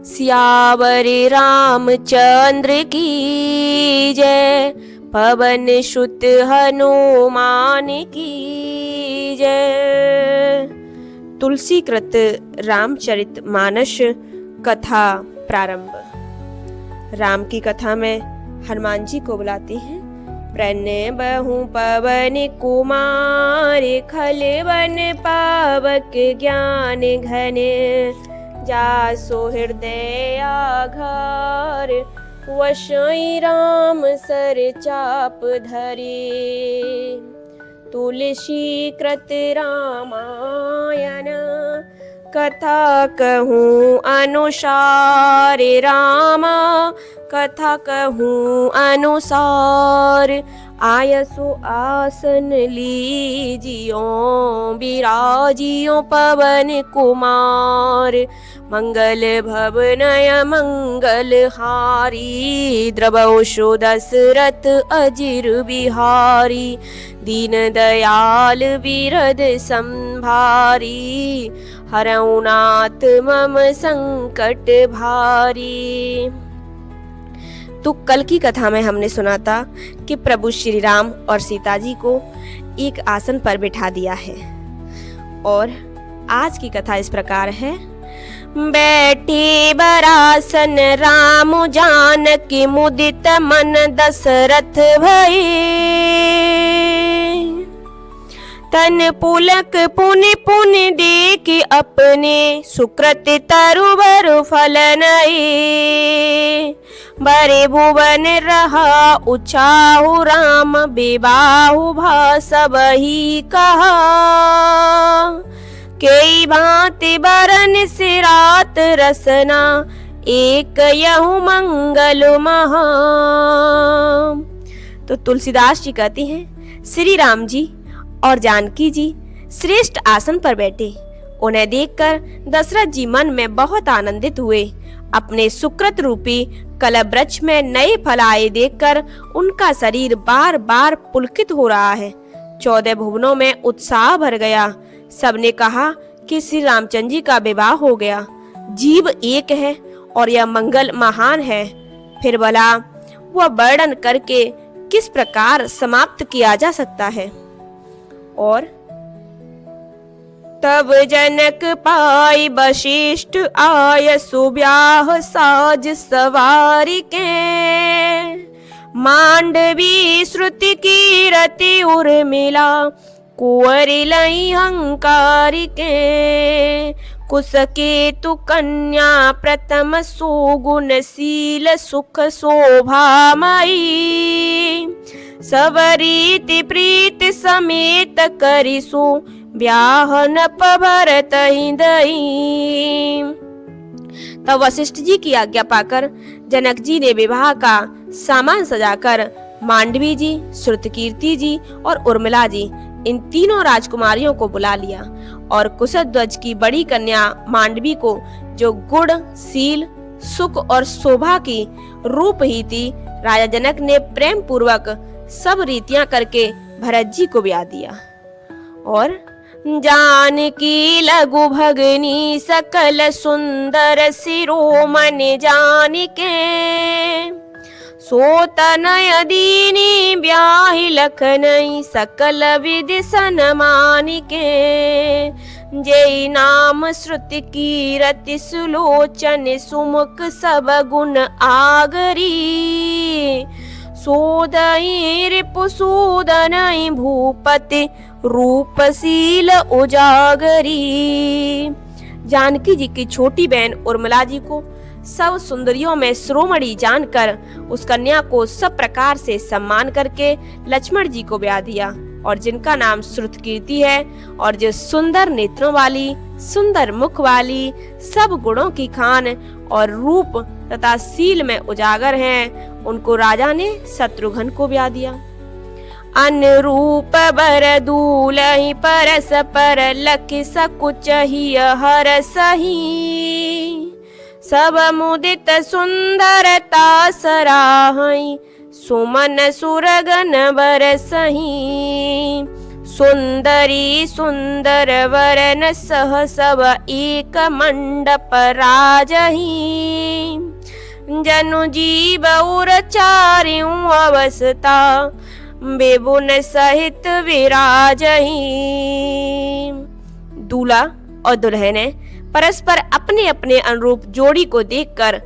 सियावर रामचंद्र की जय। पवन सुत हनुमान की जय। तुलसी कृत रामचरित मानस कथा प्रारंभ। राम की कथा में हनुमान जी को बुलाते हैं। प्रणय बहु पवन कुमार, खल वन पावक ज्ञान घन। जासो हृदय आघार, वशई राम सर चाप धरे। तुलसी कृत रामायण, कथा कहूँ अनुसार। रामा कथा कहूँ अनुसार। आयसो आसन लीजियो, विराजियो पवन कुमार। मंगल भवनय मंगल हारी, द्रवशो दशरथ अजिर बिहारी। दीन दयाल विरद संभारी, हरऊ नाथ मम संकट भारी। तो कल की कथा में हमने सुना था कि प्रभु श्री राम और सीता जी को एक आसन पर बिठा दिया है। और आज की कथा इस प्रकार है। बैठे बरासन राम जानकी, मुदित मन दशरथ भये। तन पुलक पुनि पुनि देख अपने, सुकृत तरुवर फल नये। बरे भुवन रहा उछाहु, राम विबाहु भा सबहि कहा। कई भांति बरन सिरात रसना, एक यहु मंगल महा। तो तुलसीदास जी कहती हैं, श्री राम जी और जानकी जी श्रेष्ठ आसन पर बैठे। उन्हें देखकर दशरथ जी मन में बहुत आनंदित हुए। अपने सुकृत रूपी कलम वृक्ष में नए फल आए देखकर उनका शरीर बार बार पुलकित हो रहा है। 14 भुवनों में उत्साह भर गया। सबने कहा कि श्री रामचंद्र जी का विवाह हो गया। जीव एक है और यह मंगल महान है। फिर भला वह वर्णन करके किस प्रकार समाप्त किया जा सकता है। और तब जनक पाई वशिष्ठ आय, सुब्याह साज सवारी के। मांडवी श्रुति की रति उर्मिला, कुंवरी लई हंकारी के। कुसकेतु कन्या प्रथम सुगुणशील, सुख शोभामयी। सवरीति प्रीति समेत करिसु, ब्याह न भरत दई। तब वशिष्ठ जी की आज्ञा पाकर जनक जी ने विवाह का सामान सजाकर मांडवी जी, श्रुतकीर्ति जी और उर्मिला जी, इन तीनों राजकुमारियों को बुला लिया। और कुशध्वज की बड़ी कन्या मांडवी को, जो गुण, शील, सुख और शोभा की रूप ही थी, राजा जनक ने प्रेम पूर्वक सब रीतियां करके भरत जी को ब्याह दिया। और जानकी लघु भगनी, सकल सुंदर शिरोमणि जानिके। सोतनय दीनी ब्याहि लखनई, सकल विधि सन्मानिके। जय नाम श्रुति कीरति, सुलोचन सुमुख सब गुण आगरी। सोदई रिपुसूदनई, भूपति रूपशील उजागरी। जानकी जी की छोटी बहन उर्मिला जी को सब सुंदरियों में शिरोमणि जानकर उस कन्या को सब प्रकार से सम्मान करके लक्ष्मण जी को ब्याह दिया। और जिनका नाम श्रुतकीर्ति है, और जो सुंदर नेत्रों वाली, सुंदर मुख वाली, सब गुणों की खान और रूप तथा शील में उजागर हैं, उनको राजा ने शत्रुघ्न को ब्याह दिया। अनुरूप बर दूलहि, परस पर लखि सकुच ही हर सही। सब मुदित सुंदरता सराहई, सुमन सुरगन बरसहि। सुंदरी सुंदर वरन सह सब एक मंडप राजही। जनु जीव उर चार्यों अवस्था बेबुन सहित विराजही। दूल्हा और दुल्हने परस्पर अपने अपने अनुरूप जोड़ी को देखकर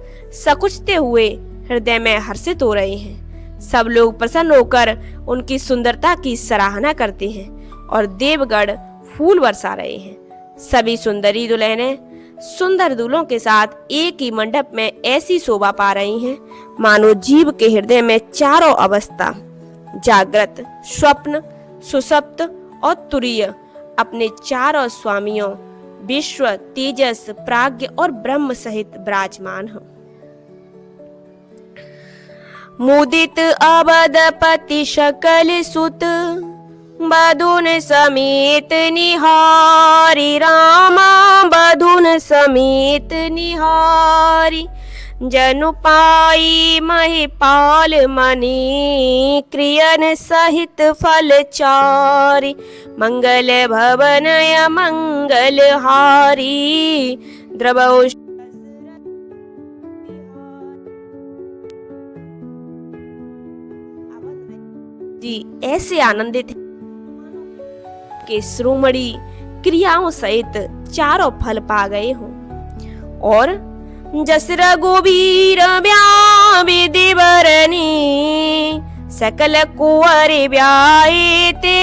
सकुचते हुए हृदय में हर्षित हो रहे हैं। सब लोग प्रसन्न होकर उनकी सुंदरता की सराहना करते हैं और देवगढ़ फूल बरसा रहे हैं। सभी सुंदरी दुल्हनें सुंदर दूल्हों के साथ एक ही मंडप में ऐसी शोभा पा रही हैं मानो जीव के हृदय में चारों अवस्था जागृत, स्वप्न, सुषुप्त और तुरीय अपने चारों स्वामियों विश्व, तेजस, प्राज्ञ और ब्रह्म सहित विराजमान हो। मुदित अवधपति शकल सुत बधुन समेत निहारी। रामा बधुन समेत निहारी। जनु पाई महिपाल मणि क्रियन सहित फलचारी। मंगल भवनय मंगल हारी द्रवौ जी ऐसे आनंदित के श्रोमणी क्रियाओं सहित चारों फल पा गए हों। और जस रघुबीर विधि बरनी सकल कुंवर ब्याहे ते।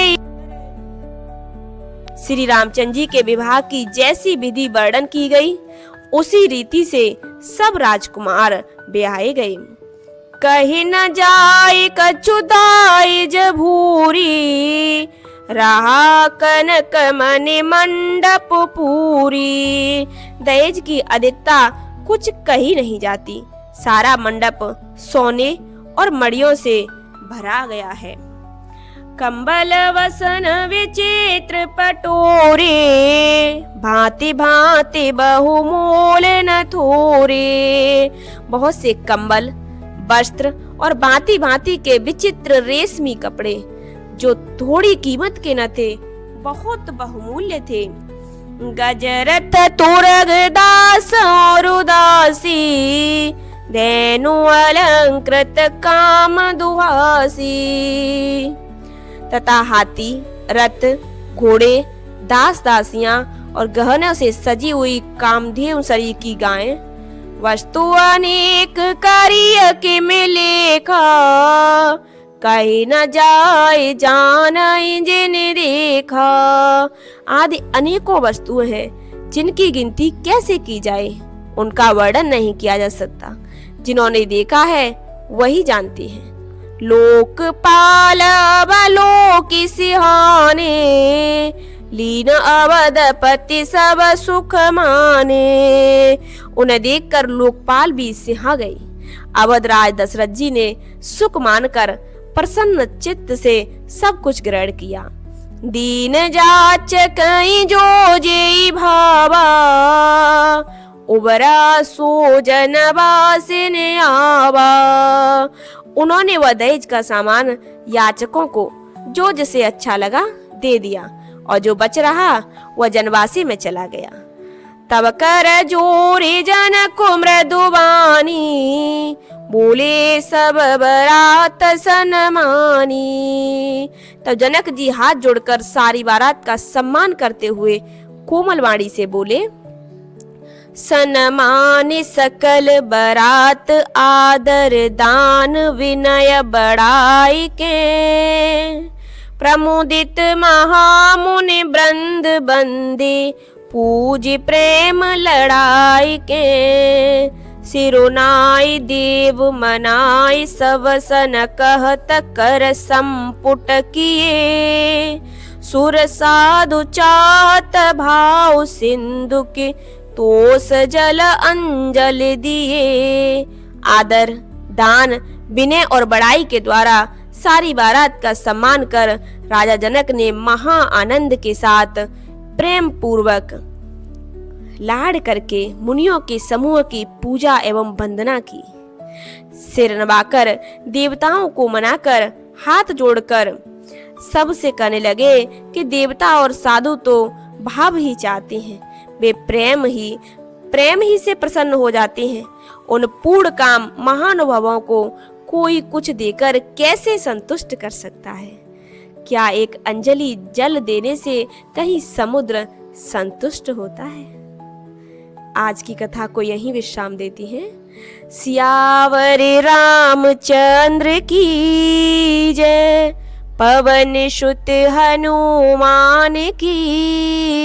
श्री रामचंद्र जी के विवाह की जैसी विधि वर्णन की गई उसी रीति से सब राजकुमार ब्याहे गए। कहीं न जाए कछुदाई जभूरी रहा कनक मणि मंडप पूरी। दहेज की अधिकता कुछ कही नहीं जाती। सारा मंडप सोने और मड़ियों से भरा गया है। कंबल वसन विचित्र पटोरे भांति भांति बहुमूल न थोरे। बहुत से कंबल, वस्त्र और भांति भांति के विचित्र रेशमी कपड़े जो थोड़ी कीमत के न थे बहुत बहुमूल्य थे। गजरथ तुरग दास और उदासी धेनु अलंकृत काम दुहासी। तथा हाथी, रथ, घोड़े, दास दासियां और गहनों से सजी हुई कामधेनु शरीर की गायें। वस्तु अनेक कार्य के मिलेखा कहीं न जाए जान जिन्हें देखा। आदि अनेकों वस्तुएं हैं जिनकी गिनती कैसे की जाए, उनका वर्णन नहीं किया जा सकता। जिन्होंने देखा है वही जानते हैं। लोकपाल अवलोक सिहाने लीन अवधपति सब सुख माने। उन्हें देखकर लोकपाल भी सिहा गई। अवध राज दशरथ जी ने सुख मानकर प्रसन्न चित्त से सब कुछ ग्रहण किया। दीन जाच कहीं जो जेई भावा उबरा सो जनवासिन आवा। उन्होंने वह दहेज का सामान याचकों को जो जिसे अच्छा लगा दे दिया और जो बच रहा वह जनवासी में चला गया। तब कर जोरे जनक मृदुवानी बोले सब बारात सन्मानी। तब जनक जी हाथ जोड़कर सारी बारात का सम्मान करते हुए कोमल वाणी से बोले, सन्मान सकल बारात आदर दान विनय बढ़ाई के। प्रमुदित महामुनि वृंद बंदे पूज प्रेम लड़ाई के। सिरुनाई देव मनाई सब सन कहत कर संपुट किए। सुर साधु चाहत भाव सिंधु के तोस जल अंजल दिए। आदर, दान, विनय और बड़ाई के द्वारा सारी बारात का सम्मान कर राजा जनक ने महा आनंद के साथ प्रेम पूर्वक लाड़ करके मुनियों के समूह की पूजा एवं वंदना की। सिर नवाकर देवताओं को मनाकर हाथ जोड़कर सबसे कहने लगे कि देवता और साधु तो भाव ही चाहते हैं, वे प्रेम ही से प्रसन्न हो जाते हैं। उन पूर्ण काम महानुभावों को कोई कुछ देकर कैसे संतुष्ट कर सकता है? क्या एक अंजलि जल देने से कहीं समुद्र संतुष्ट होता है? आज की कथा को यहीं विश्राम देती हैं। सियावर रामचंद्र की जय, पवन सुत हनुमान की